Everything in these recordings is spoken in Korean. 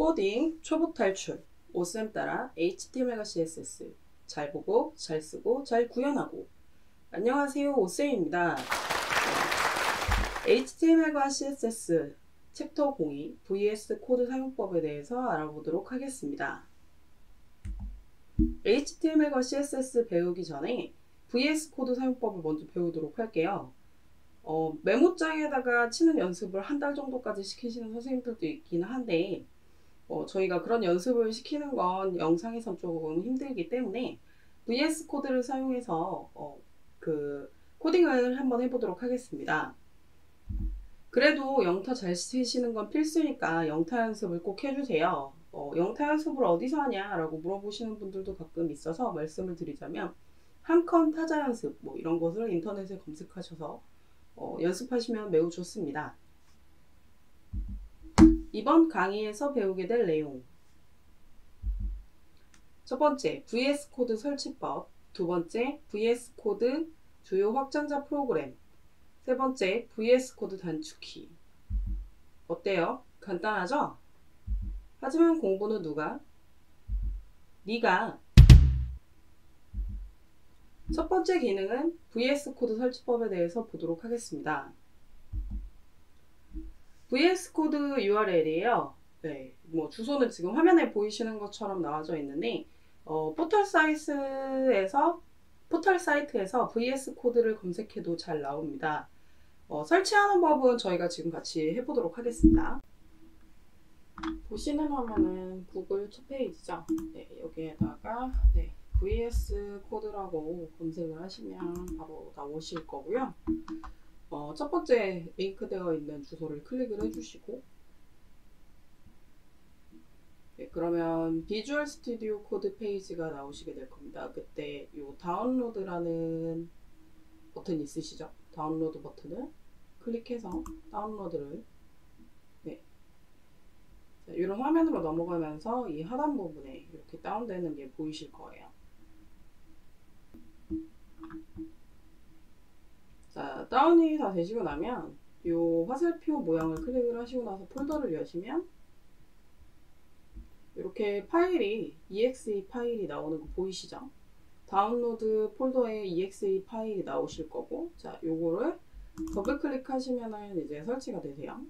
코딩 초보 탈출 5쌤 따라 HTML과 CSS 잘 보고 잘 쓰고 잘 구현하고. 안녕하세요, 5쌤입니다. HTML과 CSS 챕터 02 VS 코드 사용법에 대해서 알아보도록 하겠습니다. HTML과 CSS 배우기 전에 VS 코드 사용법을 먼저 배우도록 할게요. 메모장에다가 치는 연습을 한 달 정도까지 시키시는 선생님들도 있긴 한데 저희가 그런 연습을 시키는 건 영상에선 조금 힘들기 때문에 VS 코드를 사용해서 코딩을 한번 해보도록 하겠습니다. 그래도 영타 잘 치시는 건 필수니까 영타 연습을 꼭 해주세요. 영타 연습을 어디서 하냐 라고 물어보시는 분들도 가끔 있어서 말씀을 드리자면 한컨 타자 연습 이런 것을 인터넷에 검색하셔서 연습하시면 매우 좋습니다. 이번 강의에서 배우게 될 내용, 첫 번째 VS 코드 설치법, 두 번째 VS 코드 주요 확장자 프로그램, 세 번째 VS 코드 단축키. 어때요? 간단하죠? 하지만 공부는 누가? 네가. 첫 번째 기능은 VS 코드 설치법에 대해서 보도록 하겠습니다. VS 코드 URL이에요. 네, 주소는 지금 화면에 보이시는 것처럼 나와져 있는데 포털 사이트에서 VS 코드를 검색해도 잘 나옵니다. 설치하는 법은 저희가 지금 같이 해보도록 하겠습니다. 보시는 화면은 구글 첫 페이지죠. 네, 여기에다가 VS 코드라고 검색을 하시면 바로 나오실 거고요. 첫 번째 링크되어 있는 주소를 클릭을 해주시고, 그러면 비주얼 스튜디오 코드 페이지가 나오시게 될 겁니다. 그때 이 다운로드라는 버튼 있으시죠? 다운로드 버튼을 클릭해서 다운로드를 이런 화면으로 넘어가면서 이 하단 부분에 이렇게 다운되는 게 보이실 거예요. 자, 다운이 다 되시고 나면 이 화살표 모양을 클릭을 하시고 나서 폴더를 여시면 이렇게 파일이 exe 파일이 나오는 거 보이시죠? 다운로드 폴더에 exe 파일이 나오실 거고, 자, 요거를 더블 클릭하시면은 이제 설치가 되세요.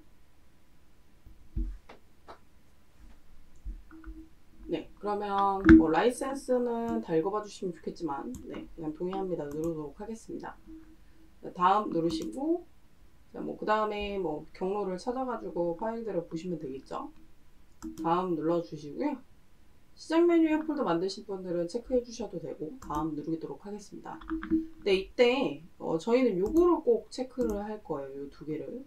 네, 그러면 라이센스는 다 읽어봐 주시면 좋겠지만 그냥 동의합니다 누르도록 하겠습니다. 다음 누르시고, 그 다음에 경로를 찾아가지고 파일들을 보시면 되겠죠. 다음 눌러주시고요. 시작 메뉴에 폴더 만드신 분들은 체크해 주셔도 되고, 다음 누르도록 하겠습니다. 네, 이때 저희는 요거를 꼭 체크를 할 거예요. 요 두 개를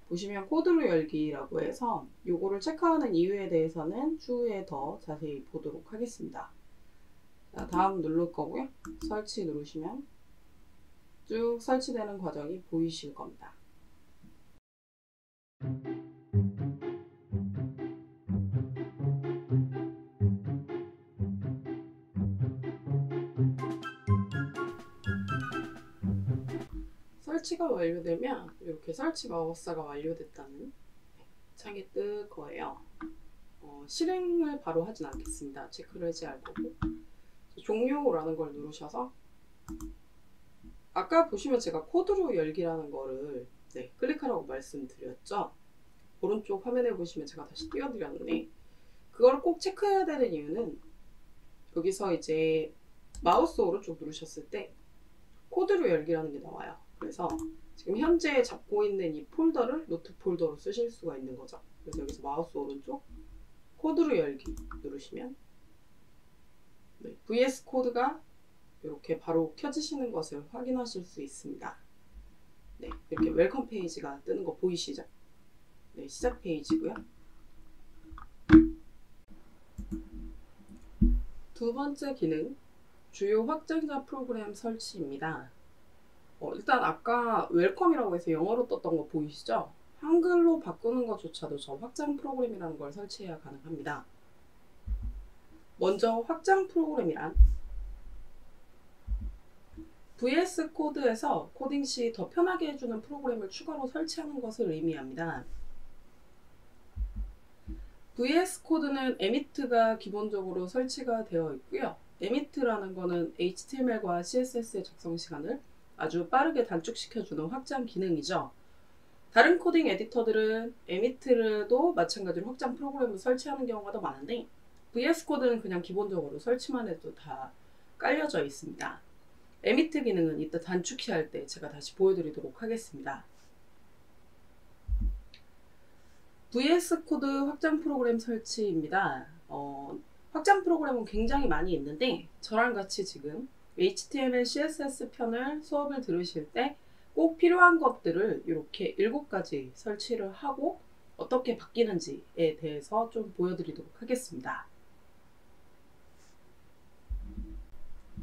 보시면 코드로 열기라고 해서 요거를 체크하는 이유에 대해서는 추후에 더 자세히 보도록 하겠습니다. 자, 다음 누를 거고요. 설치 누르시면 쭉 설치되는 과정이 보이실 겁니다. 설치가 완료되면 이렇게 설치 마우스가 완료됐다는 창이 뜰 거예요. 실행을 바로 하진 않겠습니다. 체크를 해제할 거고, 종료라는 걸 누르셔서 아까 보시면 제가 코드로 열기라는 거를 클릭하라고 말씀드렸죠. 오른쪽 화면에 보시면 제가 다시 띄워드렸는데, 그걸 꼭 체크해야 되는 이유는 여기서 이제 마우스 오른쪽 누르셨을 때 코드로 열기라는 게 나와요. 그래서 지금 현재 잡고 있는 이 폴더를 노트 폴더로 쓰실 수가 있는 거죠. 그래서 여기서 마우스 오른쪽 코드로 열기 누르시면 VS 코드가 이렇게 바로 켜지시는 것을 확인하실 수 있습니다. 이렇게 웰컴 페이지가 뜨는 거 보이시죠? 시작 페이지고요. 두 번째 기능, 주요 확장자 프로그램 설치입니다. 일단 아까 웰컴이라고 해서 영어로 떴던 거 보이시죠? 한글로 바꾸는 것조차도 저 확장 프로그램이라는 걸 설치해야 가능합니다. 먼저 확장 프로그램이란 VS 코드에서 코딩 시 더 편하게 해주는 프로그램을 추가로 설치하는 것을 의미합니다. VS 코드는 emit가 기본적으로 설치가 되어 있고요. emit라는 거는 HTML과 CSS의 작성 시간을 아주 빠르게 단축시켜주는 확장 기능이죠. 다른 코딩 에디터들은 emit도 마찬가지로 확장 프로그램을 설치하는 경우가 더 많은데 VS 코드는 그냥 기본적으로 설치만 해도 다 깔려져 있습니다. emit 기능은 이따 단축키 할 때 제가 다시 보여드리도록 하겠습니다. VS 코드 확장 프로그램 설치입니다. 확장 프로그램은 굉장히 많이 있는데 저랑 같이 지금 HTML, CSS 편을 수업을 들으실 때 꼭 필요한 것들을 이렇게 7가지 설치를 하고 어떻게 바뀌는지에 대해서 좀 보여드리도록 하겠습니다.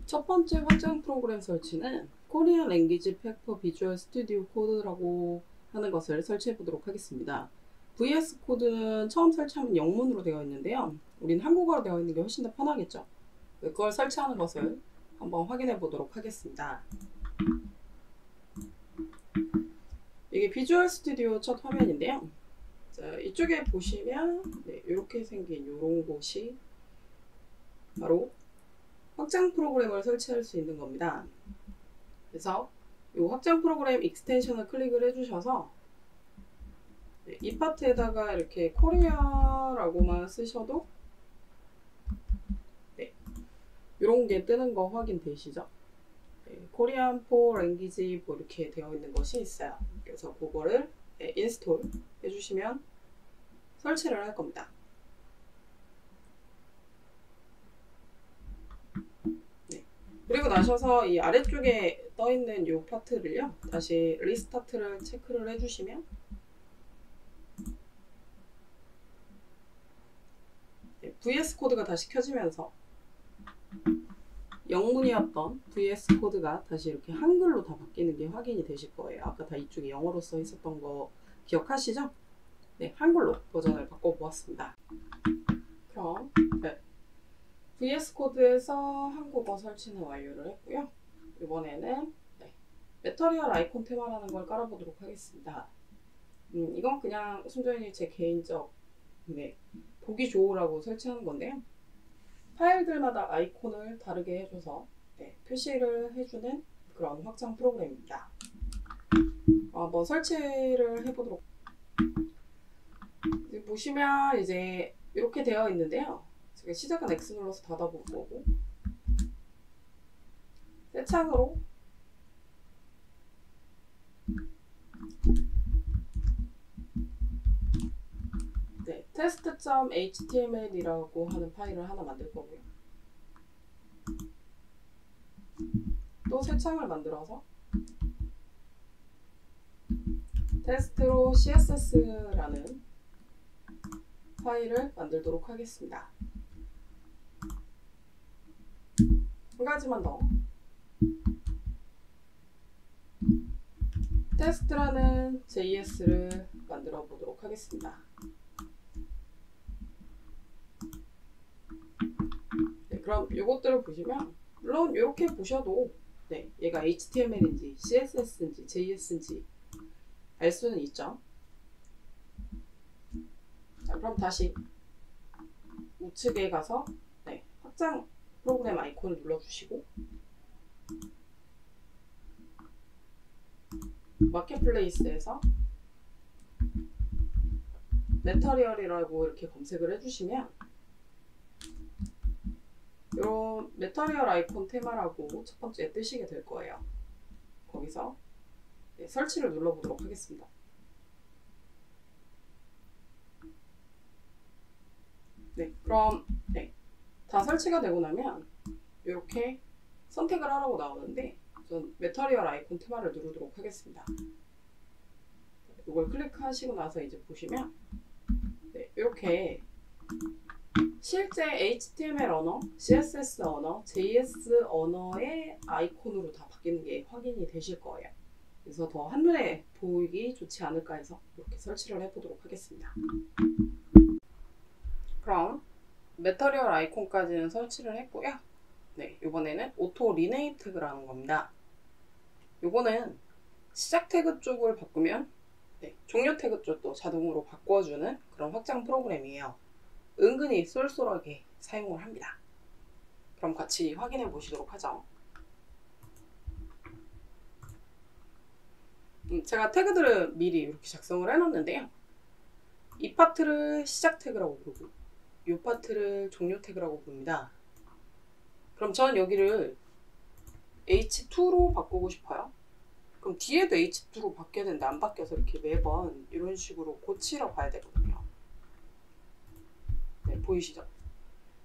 첫 번째 확장 프로그램 설치는 코리안 랭귀지 팩 포 비주얼 스튜디오 코드라고 하는 것을 설치해 보도록 하겠습니다. VS 코드는 처음 설치하면 영문으로 되어 있는데요. 우린 한국어로 되어 있는 게 훨씬 더 편하겠죠. 그걸 설치하는 것을 한번 확인해 보도록 하겠습니다. 이게 비주얼 스튜디오 첫 화면인데요. 자, 이쪽에 보시면 이렇게 생긴 이런 곳이 바로 확장 프로그램을 설치할 수 있는 겁니다. 그래서 이 확장 프로그램 익스텐션을 클릭을 해주셔서 이 파트에다가 이렇게 코리아라고만 쓰셔도 이런 게 뜨는 거 확인되시죠? 코리안 포 랭귀지 뭐 이렇게 되어 있는 것이 있어요. 그래서 그거를 인스톨 해주시면 설치를 할 겁니다. 그리고 나셔서 이 아래쪽에 떠 있는 이 파트를요, 다시 리스타트를 체크를 해주시면 VS 코드가 다시 켜지면서 영문이었던 VS 코드가 다시 이렇게 한글로 다 바뀌는 게 확인이 되실 거예요. 아까 다 이쪽에 영어로 써 있었던 거 기억하시죠? 네, 한글로 버전을 바꿔보았습니다. 그럼 VS 코드에서 한국어 설치는 완료를 했고요. 이번에는 매터리얼 아이콘 테마라는 걸 깔아보도록 하겠습니다. 이건 그냥 순전히 제 개인적 보기 좋으라고 설치하는 건데요. 파일들마다 아이콘을 다르게 해줘서 표시를 해주는 그런 확장 프로그램입니다. 한번 설치를 해보도록. 보시면 이제 이렇게 되어 있는데요. 제가 시작은 X 눌러서 닫아볼 거고, 새 창으로 test.html이라고 하는 파일을 하나 만들 거고요. 또 새 창을 만들어서 테스트로 css라는 파일을 만들도록 하겠습니다. 한 가지만 더. 테스트라는 JS를 만들어 보도록 하겠습니다. 그럼 이것들을 보시면 물론 이렇게 보셔도 얘가 HTML인지 CSS인지 JS인지 알 수는 있죠. 자, 그럼 다시 우측에 가서 확장 프로그램 아이콘을 눌러주시고 마켓플레이스에서 매터리얼이라고 이렇게 검색을 해주시면 이런 매터리얼 아이콘 테마라고 첫 번째 뜨시게 될 거예요. 거기서 설치를 눌러보도록 하겠습니다. 그럼 다 설치가 되고 나면 이렇게 선택을 하라고 나오는데 전 매터리얼 아이콘 테마를 누르도록 하겠습니다. 이걸 클릭하시고 나서 이제 보시면 이렇게 실제 HTML 언어, CSS 언어, JS 언어의 아이콘으로 다 바뀌는 게 확인이 되실 거예요. 그래서 더 한눈에 보이기 좋지 않을까 해서 이렇게 설치를 해보도록 하겠습니다. 그럼 매터리얼 아이콘까지는 설치를 했고요. 이번에는 오토 리네임 태그라는 겁니다. 요거는 시작 태그 쪽을 바꾸면 종료 태그 쪽도 자동으로 바꿔주는 그런 확장 프로그램이에요. 은근히 쏠쏠하게 사용을 합니다. 그럼 같이 확인해 보시도록 하죠. 제가 태그들을 미리 이렇게 작성을 해놨는데요. 이 파트를 시작 태그라고 부르고 이 파트를 종료 태그라고 부릅니다. 그럼 저는 여기를 H2로 바꾸고 싶어요. 그럼 뒤에도 H2로 바뀌어야 되는데 안 바뀌어서 이렇게 매번 이런 식으로 고치러 가야 되거든요. 네, 보이시죠?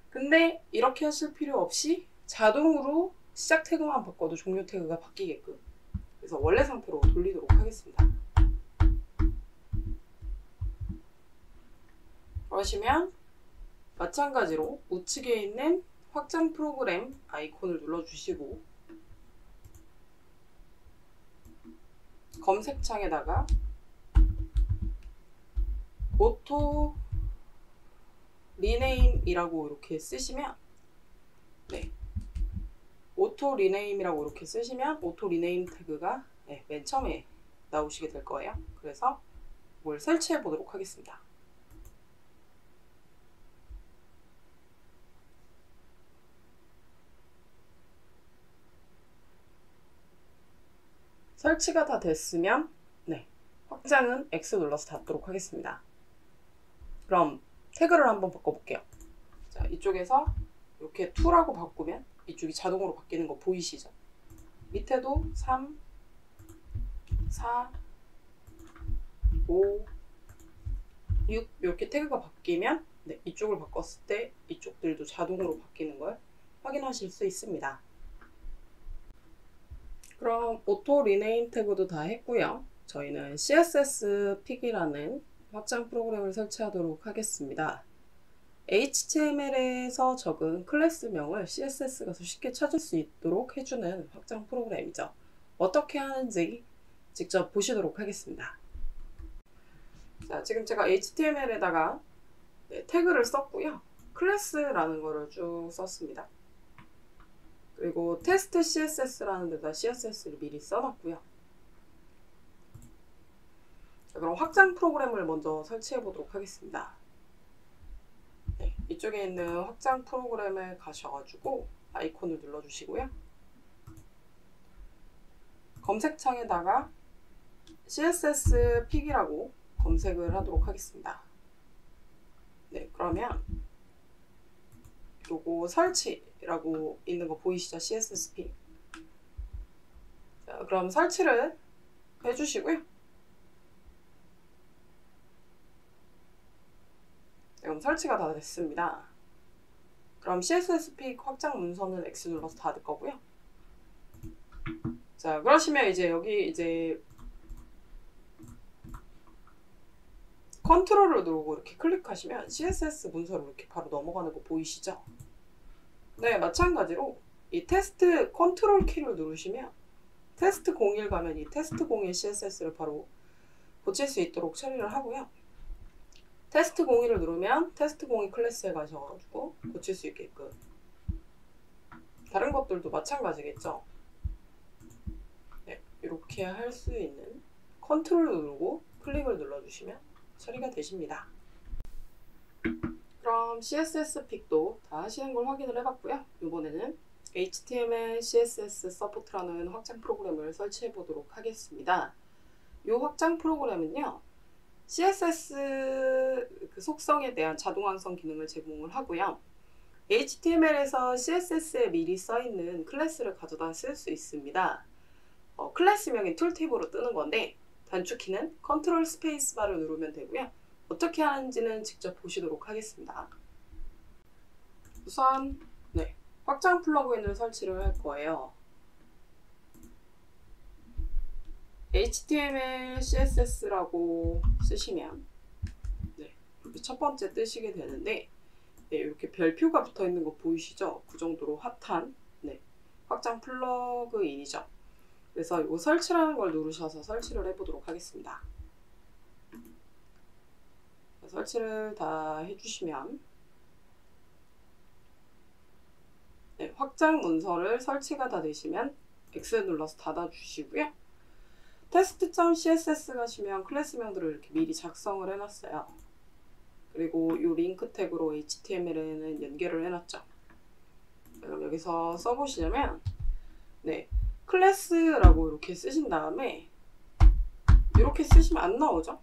근데 이렇게 하실 필요 없이 자동으로 시작 태그만 바꿔도 종료 태그가 바뀌게끔, 그래서 원래 상태로 돌리도록 하겠습니다. 그러시면 마찬가지로 우측에 있는 확장 프로그램 아이콘을 눌러주시고 검색창에다가 오토 리네임이라고 이렇게 쓰시면, 네, 오토 리네임이라고 이렇게 쓰시면 오토 리네임 태그가 맨 처음에 나오시게 될 거예요. 그래서 뭘 설치해 보도록 하겠습니다. 설치가 다 됐으면 확장은 X 눌러서 닫도록 하겠습니다. 그럼 태그를 한번 바꿔볼게요. 자, 이쪽에서 이렇게 2라고 바꾸면 이쪽이 자동으로 바뀌는 거 보이시죠? 밑에도 3, 4, 5, 6 이렇게 태그가 바뀌면 이쪽을 바꿨을 때 이쪽들도 자동으로 바뀌는 걸 확인하실 수 있습니다. 그럼 오토 리네임 태그도 다 했고요. 저희는 CSS 픽이라는 확장 프로그램을 설치하도록 하겠습니다. HTML에서 적은 클래스명을 CSS가 더 쉽게 찾을 수 있도록 해주는 확장 프로그램이죠. 어떻게 하는지 직접 보시도록 하겠습니다. 자, 지금 제가 HTML에다가 태그를 썼고요. 클래스라는 거를 쭉 썼습니다. 그리고 테스트 CSS라는 데다 CSS를 미리 써놨고요. 자, 그럼 확장 프로그램을 먼저 설치해 보도록 하겠습니다. 이쪽에 있는 확장 프로그램을 가셔가지고 아이콘을 눌러주시고요. 검색창에다가 CSS 픽이라고 검색을 하도록 하겠습니다. 네, 그러면 요거 설치라고 있는 거 보이시죠? CSS 픽. 자, 그럼 설치를 해주시고요. 그럼 설치가 다 됐습니다. 그럼 CSS 픽 확장 문서는 X 눌러서 닫을 거고요. 자, 그러시면 이제 여기 이제 컨트롤을 누르고 이렇게 클릭하시면 CSS 문서로 이렇게 바로 넘어가는 거 보이시죠? 네, 마찬가지로 이 테스트 컨트롤 키를 누르시면 테스트 01 가면 이 테스트 01 CSS를 바로 고칠 수 있도록 처리를 하고요. 테스트 01을 누르면 테스트 02 클래스에 가셔가지고 고칠 수 있게끔, 다른 것들도 마찬가지겠죠. 네, 이렇게 할 수 있는 컨트롤을 누르고 클릭을 눌러주시면 처리가 되십니다. 그럼 CSS 픽도 다 하시는 걸 확인을 해봤고요. 이번에는 HTML CSS 서포트라는 확장 프로그램을 설치해 보도록 하겠습니다. 이 확장 프로그램은요, CSS 그 속성에 대한 자동 완성 기능을 제공을 하고요. HTML에서 CSS에 미리 써있는 클래스를 가져다 쓸 수 있습니다. 클래스명이 툴팁으로 뜨는 건데 단축키는 컨트롤 스페이스 바를 누르면 되고요. 어떻게 하는지는 직접 보시도록 하겠습니다. 우선 확장 플러그인을 설치를 할 거예요. HTML CSS라고 쓰시면 이렇게 첫 번째 뜨시게 되는데 이렇게 별표가 붙어 있는 거 보이시죠? 그 정도로 핫한 확장 플러그인이죠. 그래서 이거 설치라는 걸 누르셔서 설치를 해보도록 하겠습니다. 설치를 다 해주시면 확장 문서를 설치가 다 되시면 X 눌러서 닫아주시고요. test.css 가시면 클래스명들을 이렇게 미리 작성을 해놨어요. 그리고 이 링크 태그로 HTML에는 연결을 해놨죠. 그럼 여기서 써보시려면 네, 클래스라고 이렇게 쓰신 다음에 이렇게 쓰시면 안 나오죠?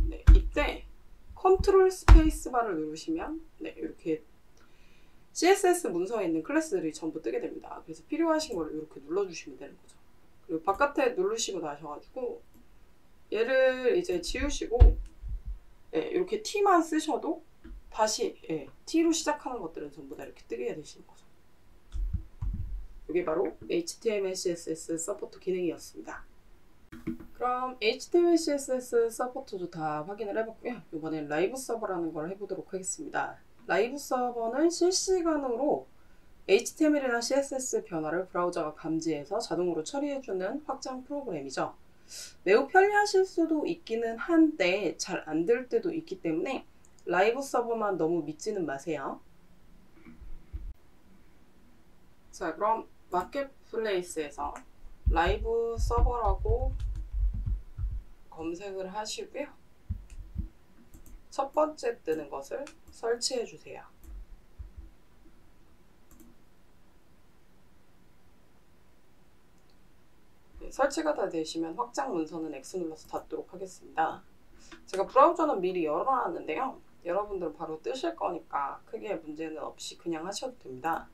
네, 이때 컨트롤 스페이스 바를 누르시면 네, 이렇게 CSS 문서에 있는 클래스들이 전부 뜨게 됩니다. 그래서 필요하신 걸 이렇게 눌러주시면 되는 거죠. 그리고 바깥에 누르시고 나셔가지고 얘를 이제 지우시고 예, 이렇게 T만 쓰셔도 다시 예, T로 시작하는 것들은 전부 다 이렇게 뜨게 되시는 거죠. 이게 바로 HTML, CSS 서포트 기능이었습니다. 그럼 HTML, CSS 서포트도 다 확인을 해봤고요. 이번엔 라이브 서버라는 걸 해보도록 하겠습니다. 라이브 서버는 실시간으로 HTML이나 CSS 변화를 브라우저가 감지해서 자동으로 처리해주는 확장 프로그램이죠. 매우 편리하실 수도 있기는 한데 잘 안 될 때도 있기 때문에 라이브 서버만 너무 믿지는 마세요. 자, 그럼 마켓플레이스에서 라이브 서버라고 검색을 하시고요. 첫 번째 뜨는 것을 설치해 주세요. 네, 설치가 다 되시면 확장 문서는 X 눌러서 닫도록 하겠습니다. 제가 브라우저는 미리 열어놨는데요. 여러분들은 바로 뜨실 거니까 크게 문제는 없이 그냥 하셔도 됩니다.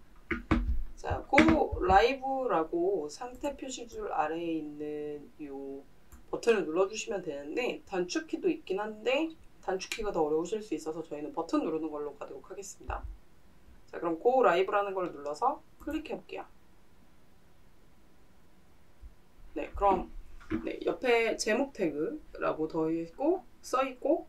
자, 고 라이브라고 상태 표시줄 아래에 있는 이 버튼을 눌러주시면 되는데 단축키도 있긴 한데 단축키가 더 어려우실 수 있어서 저희는 버튼 누르는 걸로 가도록 하겠습니다. 자, 그럼 고 라이브라는 걸 눌러서 클릭해 볼게요. 네, 그럼 네, 옆에 제목 태그라고 써있고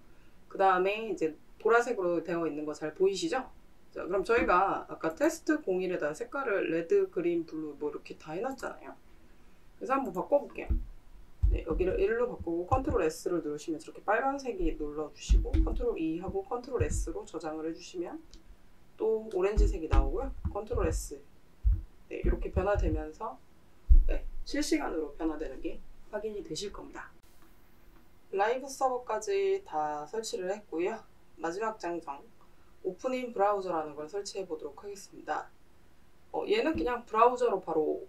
그 다음에 이제 보라색으로 되어 있는 거 잘 보이시죠? 자, 그럼 저희가 아까 테스트 01에다 색깔을 레드, 그린, 블루 뭐 이렇게 다 해놨잖아요. 그래서 한번 바꿔볼게요. 네, 여기를 1로 바꾸고 컨트롤 S를 누르시면 이렇게 빨간색이 눌러주시고 컨트롤 E 하고 컨트롤 S로 저장을 해주시면 또 오렌지색이 나오고요. 컨트롤 S 네, 이렇게 변화되면서 네, 실시간으로 변화되는 게 확인이 되실 겁니다. 라이브 서버까지 다 설치를 했고요. 마지막 장정 오픈인 브라우저라는 걸 설치해 보도록 하겠습니다. 얘는 그냥 브라우저로 바로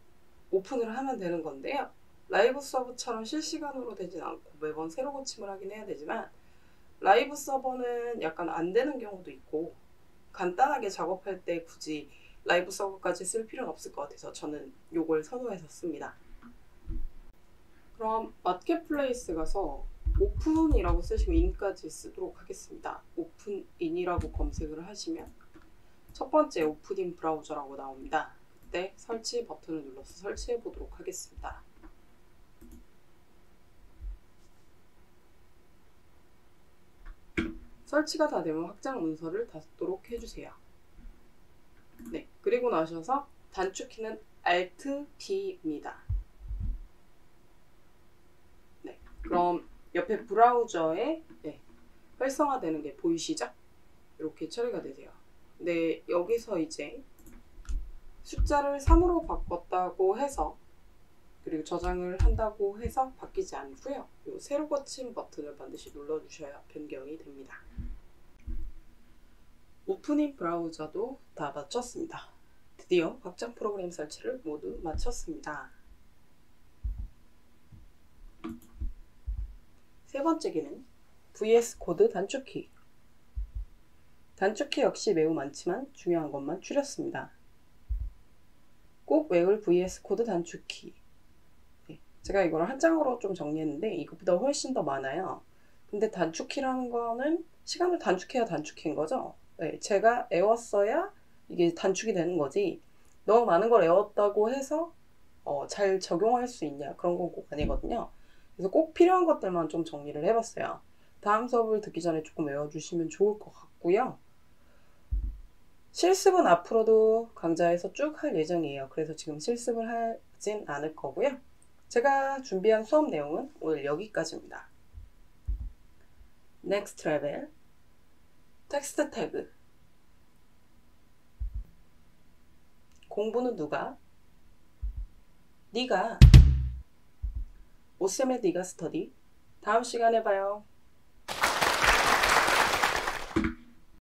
오픈을 하면 되는 건데요. 라이브 서버처럼 실시간으로 되진 않고 매번 새로 고침을 하긴 해야 되지만 라이브 서버는 약간 안 되는 경우도 있고 간단하게 작업할 때 굳이 라이브 서버까지 쓸 필요는 없을 것 같아서 저는 이걸 선호해서 씁니다. 그럼 마켓플레이스 가서 오픈이라고 쓰시고 인까지 쓰도록 하겠습니다. 오픈인이라고 검색을 하시면 첫 번째 오픈인 브라우저라고 나옵니다. 그때 설치 버튼을 눌러서 설치해 보도록 하겠습니다. 설치가 다 되면 확장 문서를 닫도록 해주세요. 네, 그리고 나셔서 단축키는 Alt-T입니다. 네, 그럼 옆에 브라우저에 네, 활성화되는 게 보이시죠? 이렇게 처리가 되세요. 근데 여기서 이제 숫자를 3으로 바꿨다고 해서 그리고 저장을 한다고 해서 바뀌지 않고요. 요 새로 고침 버튼을 반드시 눌러주셔야 변경이 됩니다. 오픈인 브라우저도 다 마쳤습니다. 드디어 확장 프로그램 설치를 모두 마쳤습니다. 세 번째 기능, VS 코드 단축키. 단축키 역시 매우 많지만 중요한 것만 추렸습니다. 꼭 외울 VS 코드 단축키. 네, 제가 이걸 한 장으로 좀 정리했는데 이것보다 훨씬 더 많아요. 근데 단축키라는 거는 시간을 단축해야 단축키인 거죠. 네, 제가 애웠어야 이게 단축이 되는 거지 너무 많은 걸 애웠다고 해서 잘 적용할 수 있냐 그런 건 꼭 아니거든요. 그래서 꼭 필요한 것들만 좀 정리를 해봤어요. 다음 수업을 듣기 전에 조금 외워주시면 좋을 것 같고요. 실습은 앞으로도 강좌에서 쭉 할 예정이에요. 그래서 지금 실습을 하진 않을 거고요. 제가 준비한 수업 내용은 오늘 여기까지입니다. Next Level, 텍스트 태그. 공부는 누가? 네가. 오쌤의 네가 스터디. 다음 시간에 봐요.